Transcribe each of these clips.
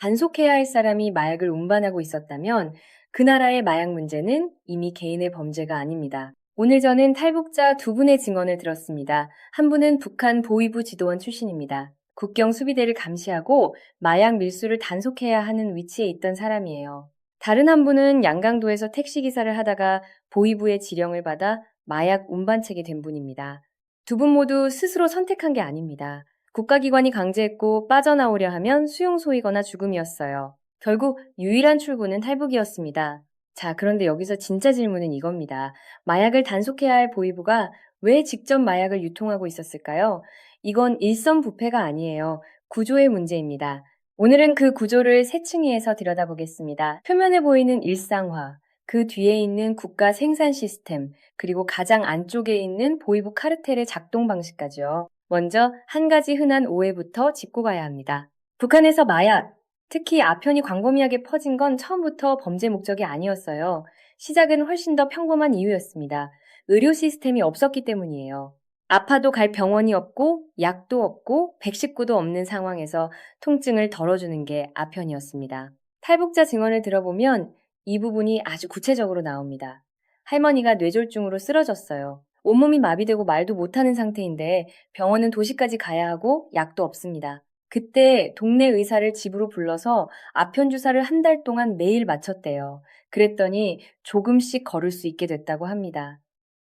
단속해야 할 사람이 마약을 운반하고 있었다면 그 나라의 마약 문제는 이미 개인의 범죄가 아닙니다. 오늘 저는 탈북자 두 분의 증언을 들었습니다. 한 분은 북한 보위부 지도원 출신입니다. 국경 수비대를 감시하고 마약 밀수를 단속해야 하는 위치에 있던 사람이에요. 다른 한 분은 양강도에서 택시기사를 하다가 보위부의 지령을 받아 마약 운반책이 된 분입니다. 두 분 모두 스스로 선택한 게 아닙니다. 국가기관이 강제했고 빠져나오려 하면 수용소이거나 죽음이었어요. 결국 유일한 출구는 탈북이었습니다. 자, 그런데 여기서 진짜 질문은 이겁니다. 마약을 단속해야 할 보위부가 왜 직접 마약을 유통하고 있었을까요? 이건 일선부패가 아니에요. 구조의 문제입니다. 오늘은 그 구조를 세 층위에서 들여다보겠습니다. 표면에 보이는 일상화, 그 뒤에 있는 국가 생산 시스템, 그리고 가장 안쪽에 있는 보위부 카르텔의 작동 방식까지요. 먼저 한 가지 흔한 오해부터 짚고 가야 합니다. 북한에서 마약, 특히 아편이 광범위하게 퍼진 건 처음부터 범죄 목적이 아니었어요. 시작은 훨씬 더 평범한 이유였습니다. 의료 시스템이 없었기 때문이에요. 아파도 갈 병원이 없고 약도 없고 백식구도 없는 상황에서 통증을 덜어주는 게 아편이었습니다. 탈북자 증언을 들어보면 이 부분이 아주 구체적으로 나옵니다. 할머니가 뇌졸중으로 쓰러졌어요. 온몸이 마비되고 말도 못하는 상태인데 병원은 도시까지 가야 하고 약도 없습니다. 그때 동네 의사를 집으로 불러서 아편 주사를 한 달 동안 매일 맞췄대요. 그랬더니 조금씩 걸을 수 있게 됐다고 합니다.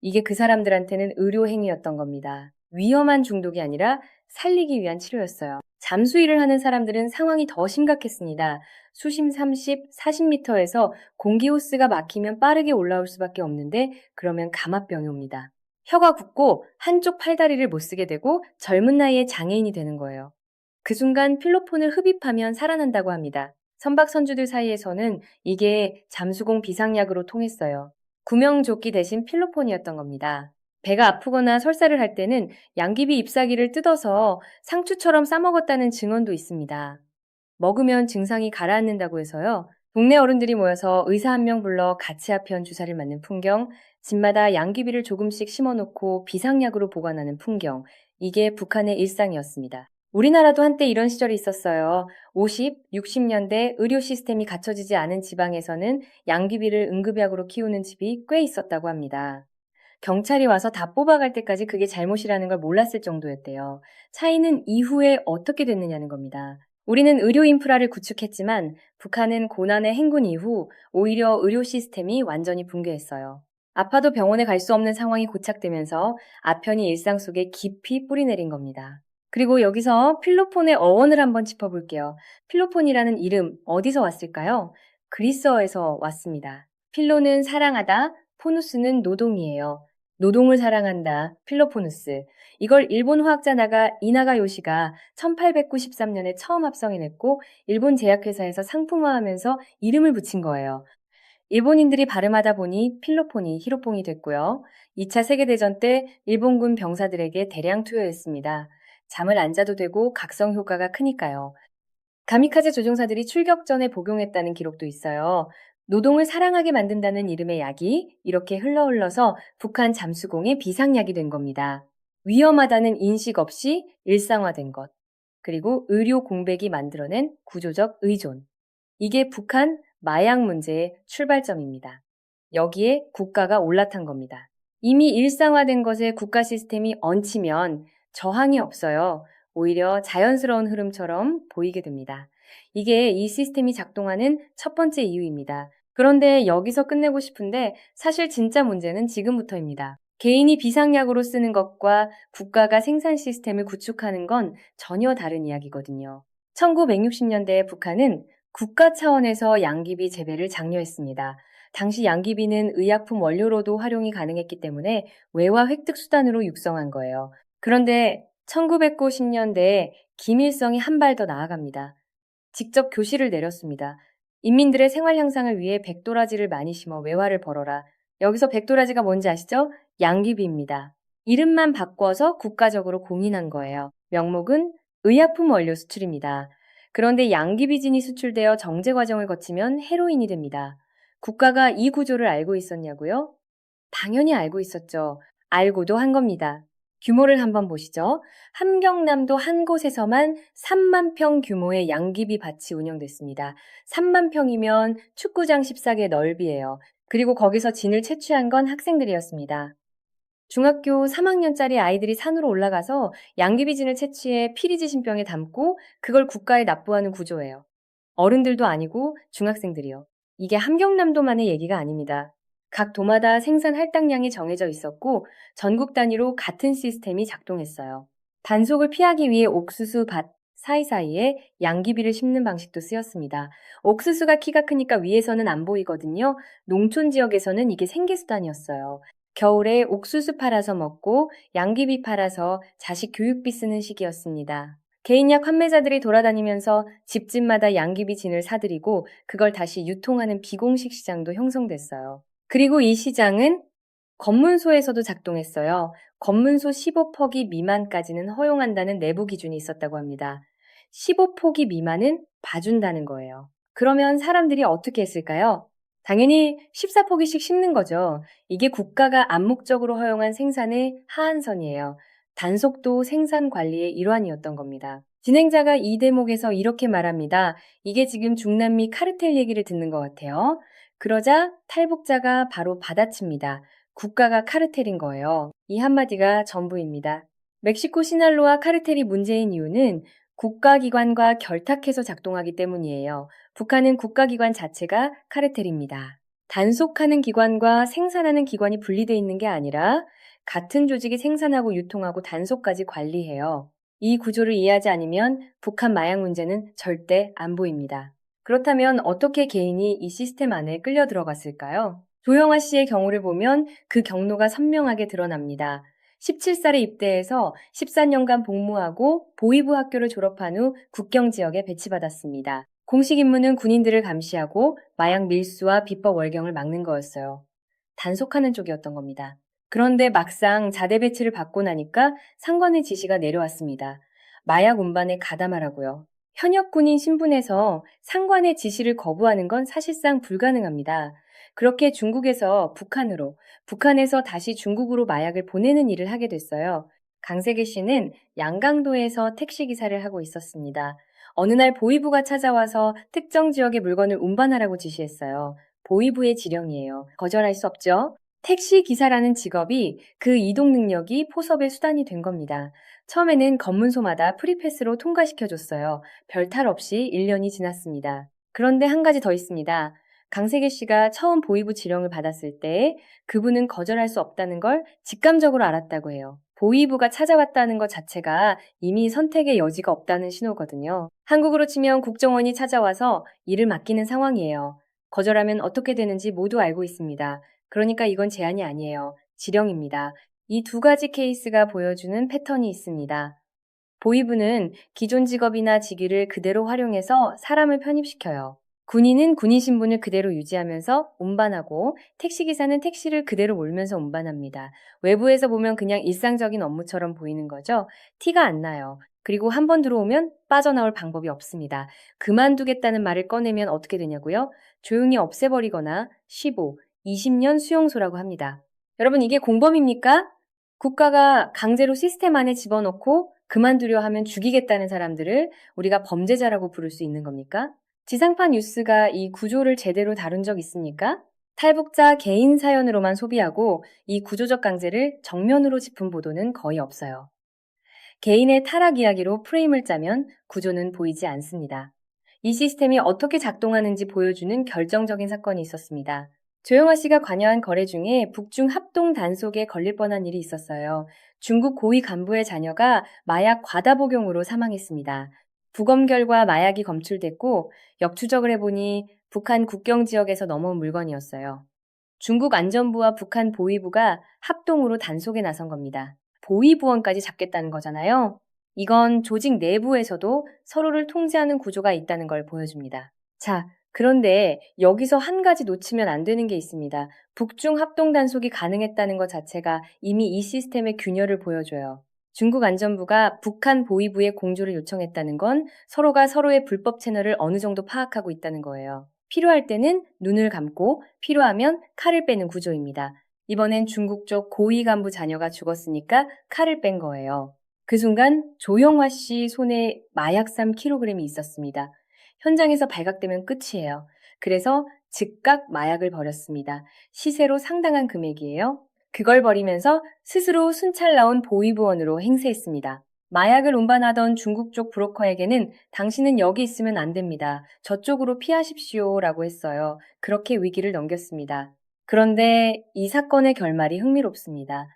이게 그 사람들한테는 의료행위였던 겁니다. 위험한 중독이 아니라 살리기 위한 치료였어요. 잠수일을 하는 사람들은 상황이 더 심각했습니다. 수심 30, 40m에서 공기호스가 막히면 빠르게 올라올 수밖에 없는데 그러면 감압병이 옵니다. 혀가 굳고 한쪽 팔다리를 못 쓰게 되고 젊은 나이에 장애인이 되는 거예요. 그 순간 필로폰을 흡입하면 살아난다고 합니다. 선박선주들 사이에서는 이게 잠수공 비상약으로 통했어요. 구명조끼 대신 필로폰이었던 겁니다. 배가 아프거나 설사를 할 때는 양귀비 잎사귀를 뜯어서 상추처럼 싸먹었다는 증언도 있습니다. 먹으면 증상이 가라앉는다고 해서요. 동네 어른들이 모여서 의사 한 명 불러 같이 아편 주사를 맞는 풍경, 집마다 양귀비를 조금씩 심어놓고 비상약으로 보관하는 풍경, 이게 북한의 일상이었습니다. 우리나라도 한때 이런 시절이 있었어요. 50, 60년대 의료 시스템이 갖춰지지 않은 지방에서는 양귀비를 응급약으로 키우는 집이 꽤 있었다고 합니다. 경찰이 와서 다 뽑아갈 때까지 그게 잘못이라는 걸 몰랐을 정도였대요. 차이는 이후에 어떻게 됐느냐는 겁니다. 우리는 의료 인프라를 구축했지만 북한은 고난의 행군 이후 오히려 의료 시스템이 완전히 붕괴했어요. 아파도 병원에 갈 수 없는 상황이 고착되면서 아편이 일상 속에 깊이 뿌리내린 겁니다. 그리고 여기서 필로폰의 어원을 한번 짚어볼게요. 필로폰이라는 이름 어디서 왔을까요? 그리스어에서 왔습니다. 필로는 사랑하다, 포누스는 노동이에요. 노동을 사랑한다, 필로포누스. 이걸 일본 화학자 이나가 요시가 1893년에 처음 합성해냈고 일본 제약회사에서 상품화하면서 이름을 붙인 거예요. 일본인들이 발음하다 보니 필로폰이 히로뽕이 됐고요. 2차 세계대전 때 일본군 병사들에게 대량 투여했습니다. 잠을 안 자도 되고 각성 효과가 크니까요. 가미카제 조종사들이 출격 전에 복용했다는 기록도 있어요. 노동을 사랑하게 만든다는 이름의 약이 이렇게 흘러서 북한 잠수공의 비상약이 된 겁니다. 위험하다는 인식 없이 일상화된 것. 그리고 의료 공백이 만들어낸 구조적 의존. 이게 북한 마약 문제의 출발점입니다. 여기에 국가가 올라탄 겁니다. 이미 일상화된 것에 국가 시스템이 얹히면 저항이 없어요. 오히려 자연스러운 흐름처럼 보이게 됩니다. 이게 이 시스템이 작동하는 첫 번째 이유입니다. 그런데 여기서 끝내고 싶은데 사실 진짜 문제는 지금부터입니다. 개인이 비상약으로 쓰는 것과 국가가 생산 시스템을 구축하는 건 전혀 다른 이야기거든요. 1960년대에 북한은 국가 차원에서 양귀비 재배를 장려했습니다. 당시 양귀비는 의약품 원료로도 활용이 가능했기 때문에 외화 획득 수단으로 육성한 거예요. 그런데 1990년대에 김일성이 한 발 더 나아갑니다. 직접 교시를 내렸습니다. 인민들의 생활 향상을 위해 백도라지를 많이 심어 외화를 벌어라. 여기서 백도라지가 뭔지 아시죠? 양귀비입니다. 이름만 바꿔서 국가적으로 공인한 거예요. 명목은 의약품 원료 수출입니다. 그런데 양귀비진이 수출되어 정제 과정을 거치면 헤로인이 됩니다. 국가가 이 구조를 알고 있었냐고요? 당연히 알고 있었죠. 알고도 한 겁니다. 규모를 한번 보시죠. 함경남도 한 곳에서만 3만 평 규모의 양귀비 밭이 운영됐습니다. 3만 평이면 축구장 14개 넓이에요. 그리고 거기서 진을 채취한 건 학생들이었습니다. 중학교 3학년짜리 아이들이 산으로 올라가서 양귀비진을 채취해 피리지신병에 담고 그걸 국가에 납부하는 구조예요. 어른들도 아니고 중학생들이요. 이게 함경남도만의 얘기가 아닙니다. 각 도마다 생산 할당량이 정해져 있었고 전국 단위로 같은 시스템이 작동했어요. 단속을 피하기 위해 옥수수 밭 사이사이에 양귀비를 심는 방식도 쓰였습니다. 옥수수가 키가 크니까 위에서는 안 보이거든요. 농촌 지역에서는 이게 생계수단이었어요. 겨울에 옥수수 팔아서 먹고 양귀비 팔아서 자식 교육비 쓰는 시기였습니다. 개인약 판매자들이 돌아다니면서 집집마다 양귀비 진을 사들이고 그걸 다시 유통하는 비공식 시장도 형성됐어요. 그리고 이 시장은 검문소에서도 작동했어요. 검문소 15포기 미만까지는 허용한다는 내부 기준이 있었다고 합니다. 15포기 미만은 봐준다는 거예요. 그러면 사람들이 어떻게 했을까요? 당연히 14포기씩 심는 거죠. 이게 국가가 암묵적으로 허용한 생산의 하한선이에요. 단속도 생산 관리의 일환이었던 겁니다. 진행자가 이 대목에서 이렇게 말합니다. 이게 지금 중남미 카르텔 얘기를 듣는 것 같아요. 그러자 탈북자가 바로 받아칩니다. 국가가 카르텔인 거예요. 이 한마디가 전부입니다. 멕시코 시날로아 카르텔이 문제인 이유는 국가기관과 결탁해서 작동하기 때문이에요. 북한은 국가기관 자체가 카르텔입니다. 단속하는 기관과 생산하는 기관이 분리되어 있는 게 아니라 같은 조직이 생산하고 유통하고 단속까지 관리해요. 이 구조를 이해하지 않으면 북한 마약 문제는 절대 안 보입니다. 그렇다면 어떻게 개인이 이 시스템 안에 끌려 들어갔을까요? 조형아 씨의 경우를 보면 그 경로가 선명하게 드러납니다. 17살에 입대해서 14년간 복무하고 보위부 학교를 졸업한 후 국경 지역에 배치받았습니다. 공식 임무는 군인들을 감시하고 마약 밀수와 비법 월경을 막는 거였어요. 단속하는 쪽이었던 겁니다. 그런데 막상 자대 배치를 받고 나니까 상관의 지시가 내려왔습니다. 마약 운반에 가담하라고요. 현역 군인 신분에서 상관의 지시를 거부하는 건 사실상 불가능합니다. 그렇게 중국에서 북한으로, 북한에서 다시 중국으로 마약을 보내는 일을 하게 됐어요. 강세계 씨는 양강도에서 택시기사를 하고 있었습니다. 어느 날 보위부가 찾아와서 특정 지역의 물건을 운반하라고 지시했어요. 보위부의 지령이에요. 거절할 수 없죠. 택시기사라는 직업이 그 이동 능력이 포섭의 수단이 된 겁니다. 처음에는 검문소마다 프리패스로 통과시켜줬어요. 별탈 없이 1년이 지났습니다. 그런데 한 가지 더 있습니다. 강세계 씨가 처음 보위부 지령을 받았을 때 그분은 거절할 수 없다는 걸 직감적으로 알았다고 해요. 보위부가 찾아왔다는 것 자체가 이미 선택의 여지가 없다는 신호거든요. 한국으로 치면 국정원이 찾아와서 일을 맡기는 상황이에요. 거절하면 어떻게 되는지 모두 알고 있습니다. 그러니까 이건 제안이 아니에요. 지령입니다. 이 두 가지 케이스가 보여주는 패턴이 있습니다. 보위부는 기존 직업이나 직위를 그대로 활용해서 사람을 편입시켜요. 군인은 군인 신분을 그대로 유지하면서 운반하고 택시기사는 택시를 그대로 몰면서 운반합니다. 외부에서 보면 그냥 일상적인 업무처럼 보이는 거죠. 티가 안 나요. 그리고 한 번 들어오면 빠져나올 방법이 없습니다. 그만두겠다는 말을 꺼내면 어떻게 되냐고요? 조용히 없애버리거나 15, 20년 수용소라고 합니다. 여러분 이게 공범입니까? 국가가 강제로 시스템 안에 집어넣고 그만두려 하면 죽이겠다는 사람들을 우리가 범죄자라고 부를 수 있는 겁니까? 지상파 뉴스가 이 구조를 제대로 다룬 적 있습니까? 탈북자 개인 사연으로만 소비하고 이 구조적 강제를 정면으로 짚은 보도는 거의 없어요. 개인의 타락 이야기로 프레임을 짜면 구조는 보이지 않습니다. 이 시스템이 어떻게 작동하는지 보여주는 결정적인 사건이 있었습니다. 조영아 씨가 관여한 거래 중에 북중 합동 단속에 걸릴 뻔한 일이 있었어요. 중국 고위 간부의 자녀가 마약 과다 복용으로 사망했습니다. 부검 결과 마약이 검출됐고 역추적을 해보니 북한 국경 지역에서 넘어온 물건이었어요. 중국 안전부와 북한 보위부가 합동으로 단속에 나선 겁니다. 보위부원까지 잡겠다는 거잖아요. 이건 조직 내부에서도 서로를 통제하는 구조가 있다는 걸 보여줍니다. 자, 그런데 여기서 한 가지 놓치면 안 되는 게 있습니다. 북중 합동 단속이 가능했다는 것 자체가 이미 이 시스템의 균열을 보여줘요. 중국 안전부가 북한 보위부에 공조를 요청했다는 건 서로가 서로의 불법 채널을 어느 정도 파악하고 있다는 거예요. 필요할 때는 눈을 감고 필요하면 칼을 빼는 구조입니다. 이번엔 중국 쪽 고위 간부 자녀가 죽었으니까 칼을 뺀 거예요. 그 순간 조영화 씨 손에 마약 3kg이 있었습니다. 현장에서 발각되면 끝이에요. 그래서 즉각 마약을 버렸습니다. 시세로 상당한 금액이에요. 그걸 버리면서 스스로 순찰 나온 보위부원으로 행세했습니다. 마약을 운반하던 중국 쪽 브로커에게는 당신은 여기 있으면 안 됩니다. 저쪽으로 피하십시오라고 했어요. 그렇게 위기를 넘겼습니다. 그런데 이 사건의 결말이 흥미롭습니다.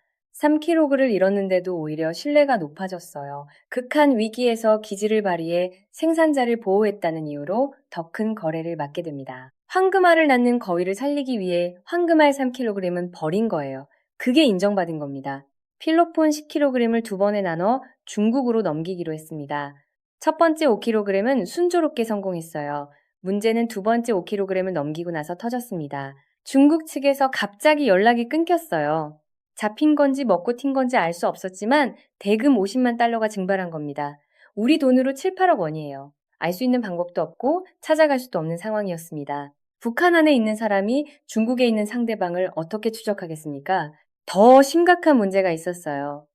3kg를 잃었는데도 오히려 신뢰가 높아졌어요. 극한 위기에서 기지를 발휘해 생산자를 보호했다는 이유로 더 큰 거래를 맡게 됩니다. 황금알을 낳는 거위를 살리기 위해 황금알 3kg은 버린 거예요. 그게 인정받은 겁니다. 필로폰 10kg을 두 번에 나눠 중국으로 넘기기로 했습니다. 첫 번째 5kg은 순조롭게 성공했어요. 문제는 두 번째 5kg을 넘기고 나서 터졌습니다. 중국 측에서 갑자기 연락이 끊겼어요. 잡힌 건지 먹고 튄 건지 알 수 없었지만 대금 50만 달러가 증발한 겁니다. 우리 돈으로 7, 8억 원이에요. 알 수 있는 방법도 없고 찾아갈 수도 없는 상황이었습니다. 북한 안에 있는 사람이 중국에 있는 상대방을 어떻게 추적하겠습니까? 더 심각한 문제가 있었어요.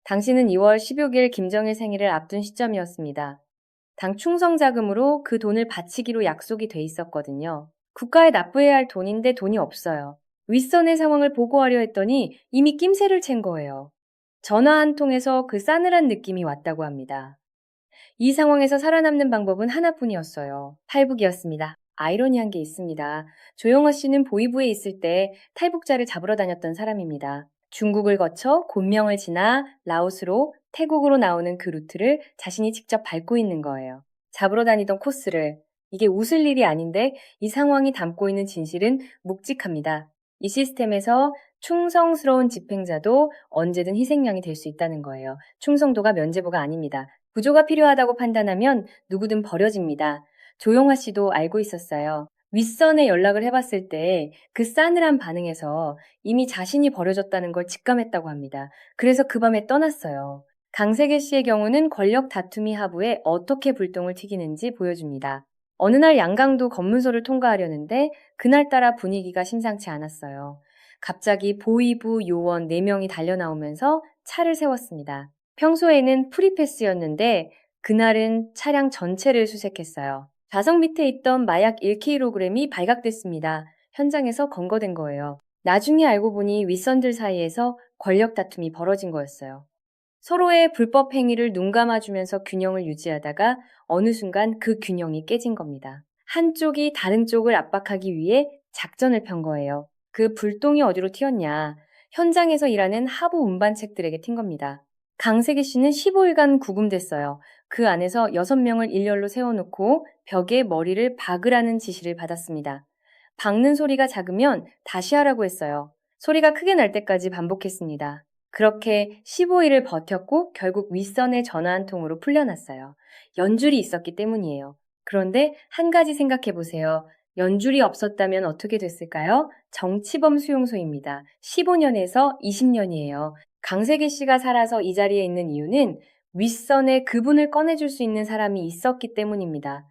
당시는 2월 16일 김정일 생일을 앞둔 시점이었습니다. 당 충성 자금으로 그 돈을 바치기로 약속이 돼 있었거든요. 국가에 납부해야 할 돈인데 돈이 없어요. 윗선의 상황을 보고하려 했더니 이미 낌새를 챈 거예요. 전화 한 통에서 그 싸늘한 느낌이 왔다고 합니다. 이 상황에서 살아남는 방법은 하나뿐이었어요. 탈북이었습니다. 아이러니한 게 있습니다. 조영호 씨는 보위부에 있을 때 탈북자를 잡으러 다녔던 사람입니다. 중국을 거쳐 곤명을 지나 라오스로 태국으로 나오는 그 루트를 자신이 직접 밟고 있는 거예요. 잡으러 다니던 코스를. 이게 웃을 일이 아닌데 이 상황이 담고 있는 진실은 묵직합니다. 이 시스템에서 충성스러운 집행자도 언제든 희생양이 될 수 있다는 거예요. 충성도가 면죄부가 아닙니다. 구조가 필요하다고 판단하면 누구든 버려집니다. 조용화 씨도 알고 있었어요. 윗선에 연락을 해봤을 때 그 싸늘한 반응에서 이미 자신이 버려졌다는 걸 직감했다고 합니다. 그래서 그 밤에 떠났어요. 강세계 씨의 경우는 권력 다툼이 하부에 어떻게 불똥을 튀기는지 보여줍니다. 어느 날 양강도 검문소를 통과하려는데 그날따라 분위기가 심상치 않았어요. 갑자기 보위부 요원 4명이 달려나오면서 차를 세웠습니다. 평소에는 프리패스였는데 그날은 차량 전체를 수색했어요. 좌석 밑에 있던 마약 1kg이 발각됐습니다. 현장에서 검거된 거예요. 나중에 알고 보니 윗선들 사이에서 권력 다툼이 벌어진 거였어요. 서로의 불법 행위를 눈감아주면서 균형을 유지하다가 어느 순간 그 균형이 깨진 겁니다. 한쪽이 다른 쪽을 압박하기 위해 작전을 편 거예요. 그 불똥이 어디로 튀었냐? 현장에서 일하는 하부 운반책들에게 튄 겁니다. 강세기 씨는 15일간 구금됐어요. 그 안에서 6명을 일렬로 세워놓고 벽에 머리를 박으라는 지시를 받았습니다. 박는 소리가 작으면 다시 하라고 했어요. 소리가 크게 날 때까지 반복했습니다. 그렇게 15일을 버텼고 결국 윗선의 전화 한 통으로 풀려났어요. 연줄이 있었기 때문이에요. 그런데 한 가지 생각해 보세요. 연줄이 없었다면 어떻게 됐을까요? 정치범 수용소입니다. 15년에서 20년이에요. 강세기 씨가 살아서 이 자리에 있는 이유는 윗선에 그분을 꺼내줄 수 있는 사람이 있었기 때문입니다.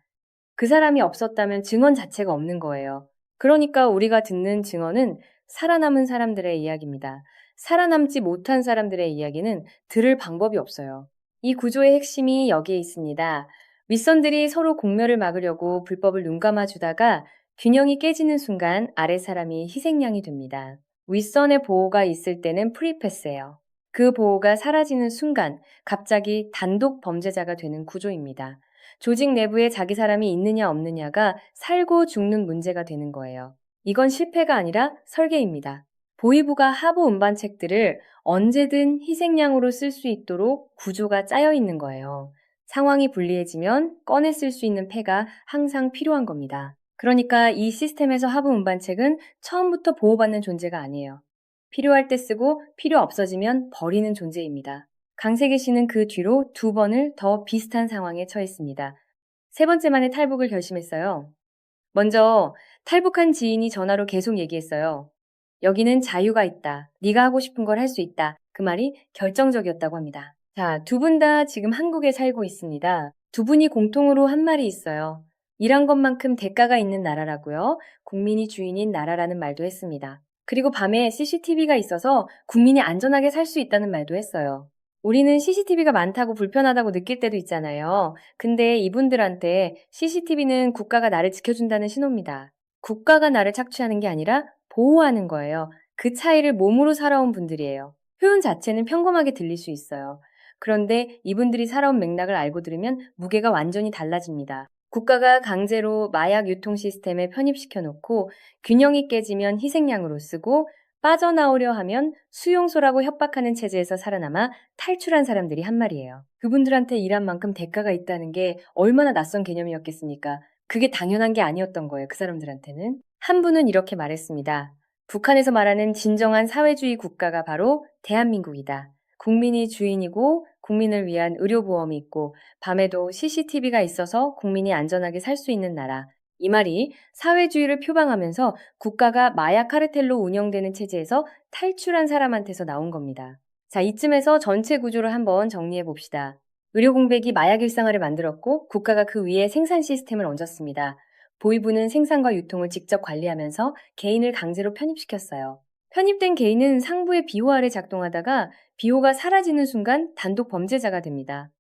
그 사람이 없었다면 증언 자체가 없는 거예요. 그러니까 우리가 듣는 증언은 살아남은 사람들의 이야기입니다. 살아남지 못한 사람들의 이야기는 들을 방법이 없어요. 이 구조의 핵심이 여기에 있습니다. 윗선들이 서로 공멸을 막으려고 불법을 눈감아 주다가 균형이 깨지는 순간 아래 사람이 희생양이 됩니다. 윗선의 보호가 있을 때는 프리패스예요. 그 보호가 사라지는 순간 갑자기 단독 범죄자가 되는 구조입니다. 조직 내부에 자기 사람이 있느냐 없느냐가 살고 죽는 문제가 되는 거예요. 이건 실패가 아니라 설계입니다. 보위부가 하부 운반책들을 언제든 희생양으로 쓸 수 있도록 구조가 짜여 있는 거예요. 상황이 불리해지면 꺼내 쓸 수 있는 패가 항상 필요한 겁니다. 그러니까 이 시스템에서 하부 운반책은 처음부터 보호받는 존재가 아니에요. 필요할 때 쓰고 필요 없어지면 버리는 존재입니다. 강세계 씨는 그 뒤로 2번을 더 비슷한 상황에 처했습니다. 세 번째 만에 탈북을 결심했어요. 먼저 탈북한 지인이 전화로 계속 얘기했어요. 여기는 자유가 있다. 네가 하고 싶은 걸 할 수 있다. 그 말이 결정적이었다고 합니다. 자, 두 분 다 지금 한국에 살고 있습니다. 두 분이 공통으로 한 말이 있어요. 일한 것만큼 대가가 있는 나라라고요. 국민이 주인인 나라라는 말도 했습니다. 그리고 밤에 CCTV가 있어서 국민이 안전하게 살 수 있다는 말도 했어요. 우리는 CCTV가 많다고 불편하다고 느낄 때도 있잖아요. 근데 이분들한테 CCTV는 국가가 나를 지켜준다는 신호입니다. 국가가 나를 착취하는 게 아니라 보호하는 거예요. 그 차이를 몸으로 살아온 분들이에요. 표현 자체는 평범하게 들릴 수 있어요. 그런데 이분들이 살아온 맥락을 알고 들으면 무게가 완전히 달라집니다. 국가가 강제로 마약 유통 시스템에 편입시켜 놓고 균형이 깨지면 희생양으로 쓰고 빠져나오려 하면 수용소라고 협박하는 체제에서 살아남아 탈출한 사람들이 한 말이에요. 그분들한테 일한 만큼 대가가 있다는 게 얼마나 낯선 개념이었겠습니까? 그게 당연한 게 아니었던 거예요, 그 사람들한테는. 한 분은 이렇게 말했습니다. 북한에서 말하는 진정한 사회주의 국가가 바로 대한민국이다. 국민이 주인이고 국민을 위한 의료보험이 있고 밤에도 CCTV가 있어서 국민이 안전하게 살 수 있는 나라. 이 말이 사회주의를 표방하면서 국가가 마약 카르텔로 운영되는 체제에서 탈출한 사람한테서 나온 겁니다. 자, 이쯤에서 전체 구조를 한번 정리해 봅시다. 의료 공백이 마약 일상화를 만들었고 국가가 그 위에 생산 시스템을 얹었습니다. 보위부는 생산과 유통을 직접 관리하면서 개인을 강제로 편입시켰어요. 편입된 개인은 상부의 비호 아래 작동하다가 비호가 사라지는 순간 단독 범죄자가 됩니다.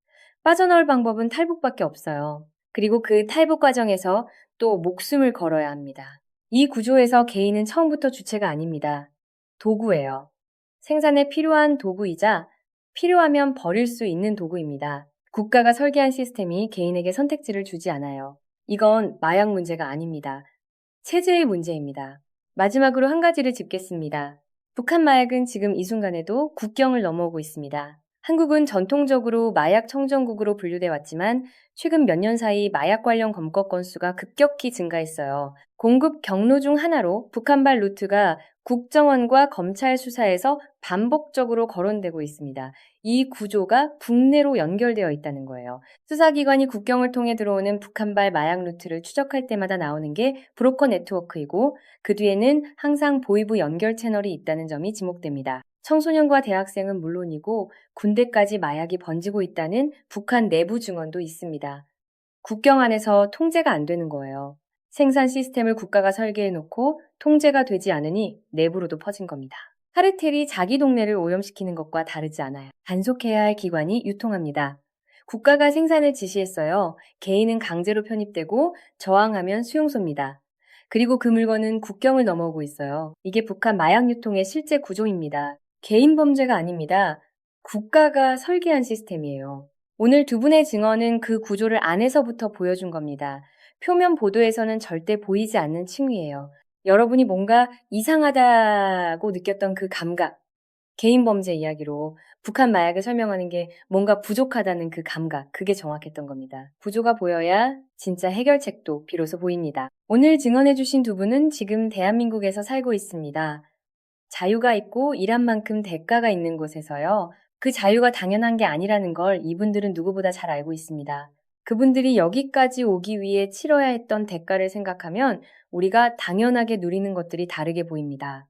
빠져나올 방법은 탈북밖에 없어요. 그리고 그 탈북 과정에서 또 목숨을 걸어야 합니다. 이 구조에서 개인은 처음부터 주체가 아닙니다. 도구예요. 생산에 필요한 도구이자 필요하면 버릴 수 있는 도구입니다. 국가가 설계한 시스템이 개인에게 선택지를 주지 않아요. 이건 마약 문제가 아닙니다. 체제의 문제입니다. 마지막으로 한 가지를 짚겠습니다. 북한 마약은 지금 이 순간에도 국경을 넘어오고 있습니다. 한국은 전통적으로 마약 청정국으로 분류돼 왔지만 최근 몇 년 사이 마약 관련 검거 건수가 급격히 증가했어요. 공급 경로 중 하나로 북한발 루트가 국정원과 검찰 수사에서 반복적으로 거론되고 있습니다. 이 구조가 국내로 연결되어 있다는 거예요. 수사기관이 국경을 통해 들어오는 북한발 마약 루트를 추적할 때마다 나오는 게 브로커 네트워크이고 그 뒤에는 항상 보위부 연결 채널이 있다는 점이 지목됩니다. 청소년과 대학생은 물론이고 군대까지 마약이 번지고 있다는 북한 내부 증언도 있습니다. 국경 안에서 통제가 안 되는 거예요. 생산 시스템을 국가가 설계해놓고 통제가 되지 않으니 내부로도 퍼진 겁니다. 카르텔이 자기 동네를 오염시키는 것과 다르지 않아요. 단속해야 할 기관이 유통합니다. 국가가 생산을 지시했어요. 개인은 강제로 편입되고 저항하면 수용소입니다. 그리고 그 물건은 국경을 넘어오고 있어요. 이게 북한 마약 유통의 실제 구조입니다. 개인 범죄가 아닙니다. 국가가 설계한 시스템이에요. 오늘 두 분의 증언은 그 구조를 안에서부터 보여준 겁니다. 표면 보도에서는 절대 보이지 않는 층위예요. 여러분이 뭔가 이상하다고 느꼈던 그 감각, 개인 범죄 이야기로 북한 마약을 설명하는 게 뭔가 부족하다는 그 감각, 그게 정확했던 겁니다. 구조가 보여야 진짜 해결책도 비로소 보입니다. 오늘 증언해주신 두 분은 지금 대한민국에서 살고 있습니다. 자유가 있고 일한 만큼 대가가 있는 곳에서요. 그 자유가 당연한 게 아니라는 걸 이분들은 누구보다 잘 알고 있습니다. 그분들이 여기까지 오기 위해 치러야 했던 대가를 생각하면 우리가 당연하게 누리는 것들이 다르게 보입니다.